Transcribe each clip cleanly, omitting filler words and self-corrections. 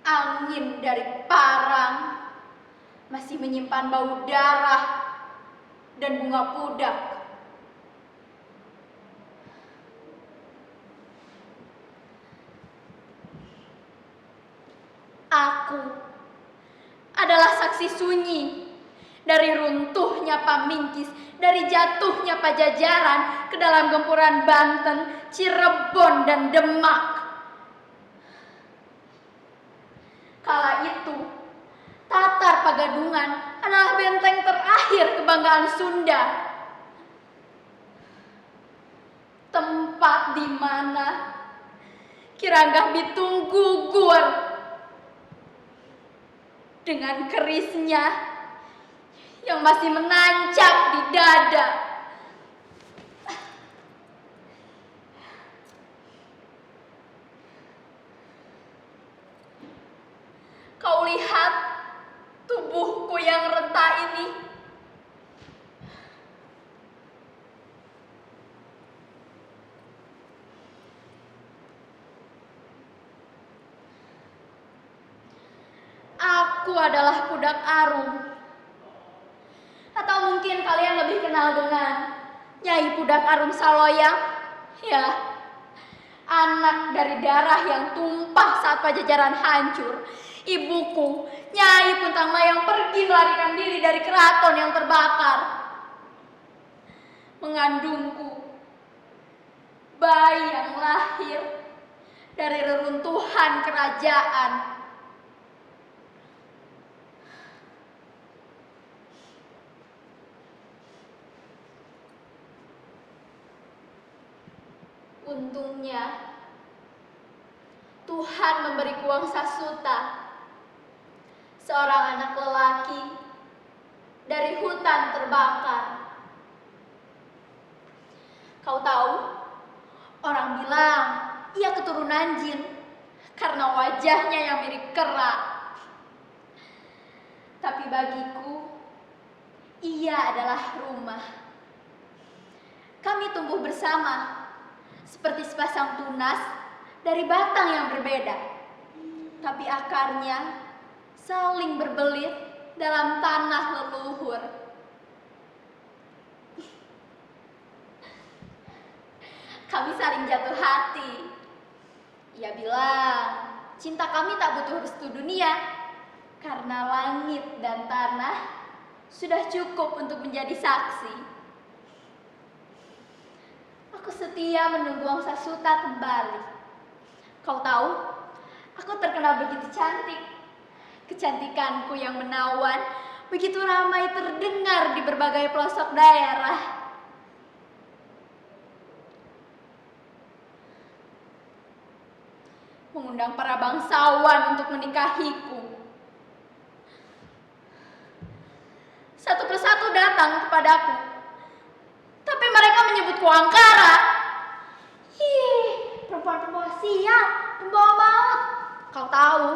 Angin dari parang masih menyimpan bau darah dan bunga pudak. Aku adalah saksi sunyi dari runtuhnya Pamingkis, dari jatuhnya Pajajaran ke dalam gempuran Banten, Cirebon, dan Demak. Kala itu, Tatar Pagadungan adalah benteng terakhir kebanggaan Sunda. Tempat di mana Ki Ranggah Bitung gugur dengan kerisnya yang masih menancap di dada. Kau lihat tubuhku yang renta ini? Aku adalah Pudak Arum. Atau mungkin kalian lebih kenal dengan Nyai Pudak Arum Saloyang. Ya, anak dari darah yang tumpah saat Pajajaran hancur. Ibuku, Nyai Puntang Mayang, pergi melarikan diri dari keraton yang terbakar. Mengandungku, bayi yang lahir dari reruntuhan kerajaan. Untungnya, Tuhan memberiku Wangsa Suta, seorang anak lelaki dari hutan terbakar. Kau tahu, orang bilang ia keturunan jin karena wajahnya yang mirip kera. Tapi bagiku, ia adalah rumah. Kami tumbuh bersama seperti sepasang tunas dari batang yang berbeda, tapi akarnya saling berbelit dalam tanah leluhur. Kami saling jatuh hati. Ia bilang, cinta kami tak butuh restu dunia, karena langit dan tanah sudah cukup untuk menjadi saksi. Aku setia menunggu Wangsa Suta kembali. Kau tahu, aku terkenal begitu cantik. Kecantikanku yang menawan begitu ramai terdengar di berbagai pelosok daerah. Mengundang para bangsawan untuk menikahiku. Satu persatu datang kepadaku, tapi mereka menyebutku angkara. Perempuan-perempuan sial, pembawa maut. Kau tahu,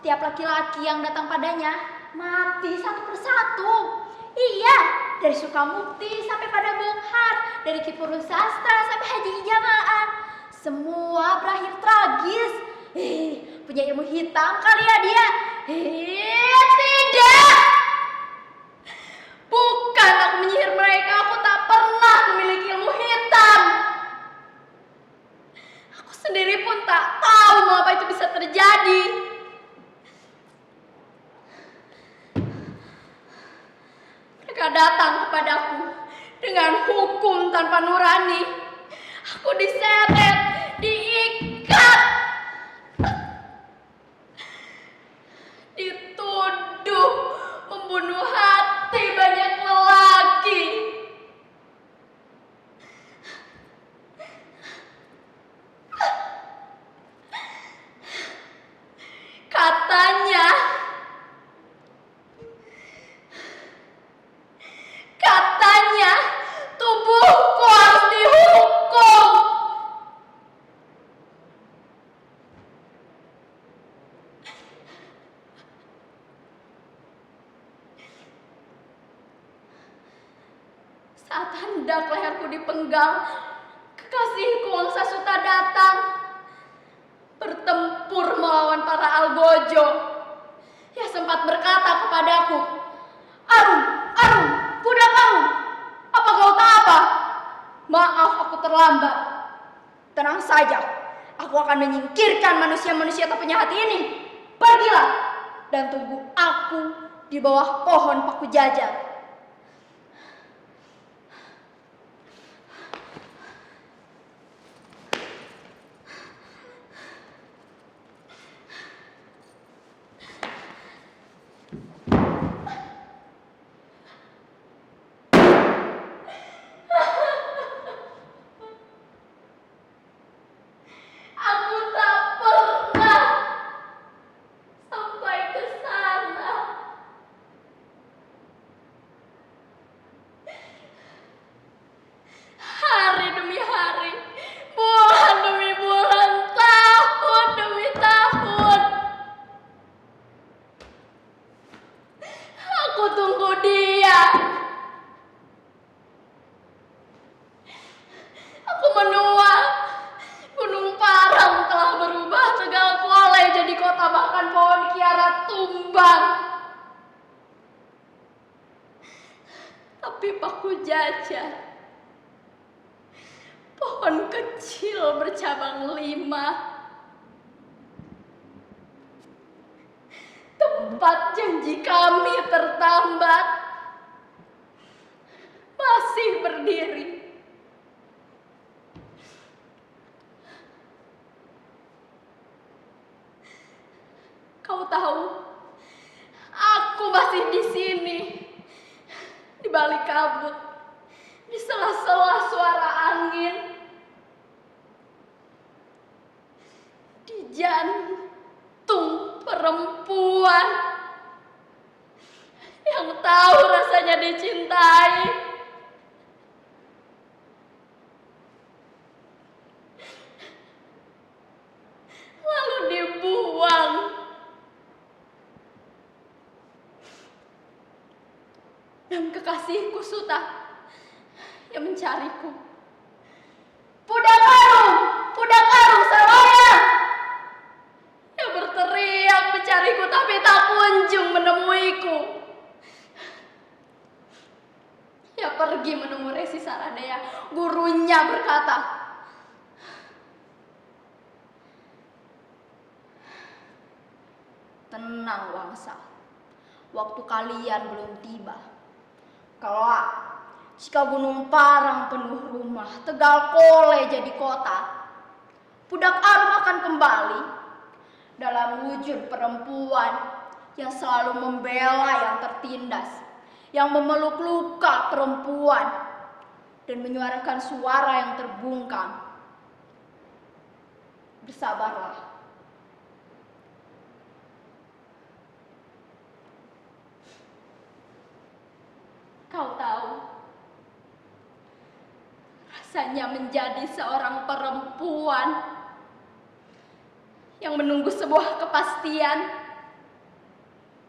setiap laki-laki yang datang padanya mati satu persatu. Iya, dari Sukamukti sampai pada Benghar, dari Ki Purun Sastra sampai Haji Ijamaan, semua berakhir tragis. Punya ilmu hitam kali ya dia? Tidak. Bukan aku menyihir mereka, aku tak pernah memiliki ilmu hitam. Aku sendiri pun tak tahu mengapa itu bisa terjadi. Mereka datang kepadaku dengan hukum tanpa nurani. Aku diseret, diikat, dituduh membunuh hati banyak lelaki. Katanya tubuhku harus dihukum. Saat hendak leherku dipenggal, kekasihku Wangsa Suta datang, bertempur melawan para algojo. Ia sempat berkata kepadaku, "Arum, Arum, budak Arum, apa kau tak apa? Maaf aku terlambat. Tenang saja, aku akan menyingkirkan manusia-manusia tak punya hati ini. Pergilah dan tunggu aku di bawah pohon paku jajar." Aku tak pernah sampai ke sana. Hari demi hari, bulan demi bulan, tahun demi tahun, aku tunggu dia. Aku menua. Gunung Parang telah berubah Tegal Kualai jadi kota, bahkan pohon kiara tumbang. Tapi paku jajar, pohon kecil bercabang 5, tempat janji kami tertambat, masih berdiri. Kau tahu, aku masih di sini, di balik kabut, di sela-sela suara angin, di jantung perempuan yang tahu rasanya dicintai, lalu dibuang. Dan kekasihku Suta yang mencariku. Budak Arum, Sarwaya! Ia berteriak mencariku tapi tak kunjung menemuiku. Ia pergi menemui Resi Saradaya. Gurunya berkata, "Tenang Wangsa, waktu kalian belum tiba. Kelak, jika Gunung Parang penuh rumah, Tegal Kualai jadi kota, budak Arum akan kembali dalam wujud perempuan yang selalu membela yang tertindas, yang memeluk luka perempuan, dan menyuarakan suara yang terbungkam. Bersabarlah. Kau tahu, rasanya menjadi seorang perempuan yang menunggu sebuah kepastian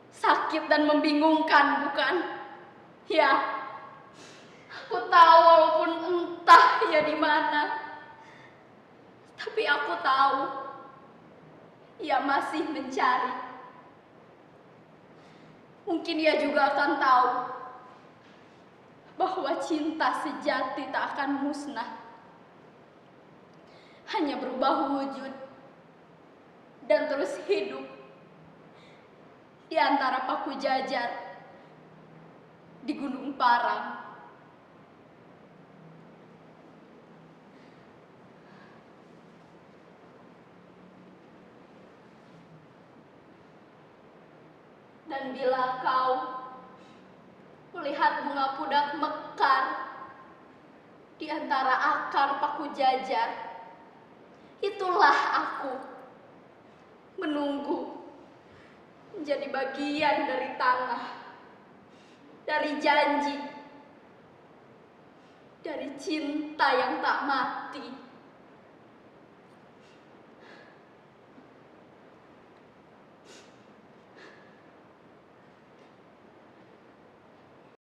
sakit dan membingungkan, bukan? Ya, aku tahu walaupun entah ia di mana, tapi aku tahu ia masih mencari. Mungkin ia juga akan tahu bahwa cinta sejati tak akan musnah, hanya berubah wujud dan terus hidup di antara paku jajar di Gunung Parang. Dan bila kau melihat bunga pudak mekar di antara akar paku jajar, itulah aku menunggu menjadi bagian dari tanah, dari janji, dari cinta yang tak mati.